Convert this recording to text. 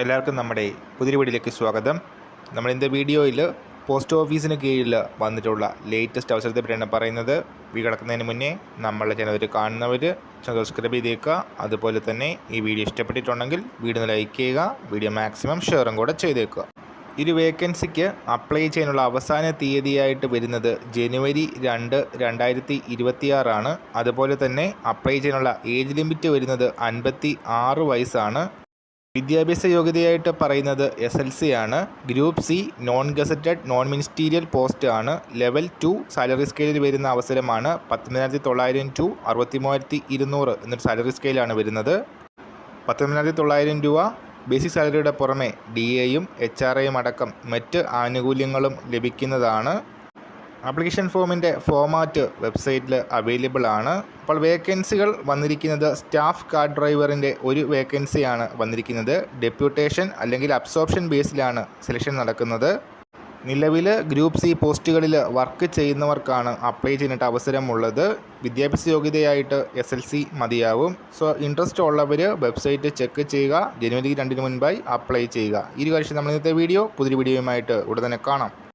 എല്ലാവർക്കും നമ്മുടെ പുതിയ വീഡിയോയിലേക്ക് സ്വാഗതം. നമ്മൾ ഇന്നത്തെ വീഡിയോയിൽ പോസ്റ്റ് ഓഫീസിന് കീഴിൽ വന്നിട്ടുള്ള ലേറ്റസ്റ്റ് അവസരത്തെ പറ്റിയാണ് പറയുന്നത്. വീഡിയോ കിടക്കുന്നതിന് മുന്നേ നമ്മളുടെ ചാനൽ കാണുന്നവർ സബ്സ്ക്രൈബ് ചെയ്തേക്കുക. അതുപോലെ തന്നെ ഈ വീഡിയോ ഇഷ്ടപ്പെട്ടിട്ടുണ്ടെങ്കിൽ വീഡിയോ ലൈക്ക് ചെയ്യുക, വീഡിയോ മാക്സിമം ഷെയറും കൂടെ ചെയ്തേക്കുക. ഈ ഒരു വേക്കൻസിക്ക് അപ്ലൈ ചെയ്യാനുള്ള അവസാന തീയതിയായിട്ട് വരുന്നത് ജനുവരി 2, 2026 അതുപോലെ തന്നെ അപ്ലൈ ചെയ്യാനുള്ള ഏജ് ലിമിറ്റ് വരുന്നത് 56 വയസ്സാണ്. വിദ്യാഭ്യാസ യോഗ്യതയായിട്ട് പറയുന്നത് SLC ആണ്. Group C non gazetted non ministerial post ആണ്. ലെവൽ 2 സാലറി സ്കെയിലിൽ വരുന്ന അവസരമാണ്. 19,900 ടു 63,200 എന്നൊരു സാലറി സ്കെയിലാണ് വരുന്നത്. 19,900 രൂപ ബേസിക് സാലറിയുടെ പുറമെ DAയും HRAയും അടക്കം മറ്റ് ആനുകൂല്യങ്ങളും ലഭിക്കുന്നതാണ്. ആപ്ലിക്കേഷൻ ഫോമിൻ്റെ ഫോമാറ്റ് വെബ്സൈറ്റിൽ അവൈലബിൾ ആണ്. അപ്പോൾ വേക്കൻസികൾ വന്നിരിക്കുന്നത് സ്റ്റാഫ് കാർ ഡ്രൈവറിൻ്റെ ഒരു വേക്കൻസിയാണ് വന്നിരിക്കുന്നത്. ഡെപ്യൂട്ടേഷൻ അല്ലെങ്കിൽ അബ്സോർപ്ഷൻ ബേസിലാണ് സെലക്ഷൻ നടക്കുന്നത്. നിലവിൽ ഗ്രൂപ്പ് സി പോസ്റ്റുകളിൽ വർക്ക് ചെയ്യുന്നവർക്കാണ് അപ്ലൈ ചെയ്യാനായിട്ട് അവസരമുള്ളത്. വിദ്യാഭ്യാസ യോഗ്യതയായിട്ട് SLC മതിയാവും. സോ ഇൻട്രസ്റ്റ് ഉള്ളവർ വെബ്സൈറ്റ് ചെക്ക് ചെയ്യുക. ജനുവരി 2 മുൻപായി അപ്ലൈ ചെയ്യുക. ഈ ഒരു കാര്യം നമ്മൾ ഇന്നത്തെ പുതിയ വീഡിയോയുമായിട്ട് ഉടനെ കാണാം.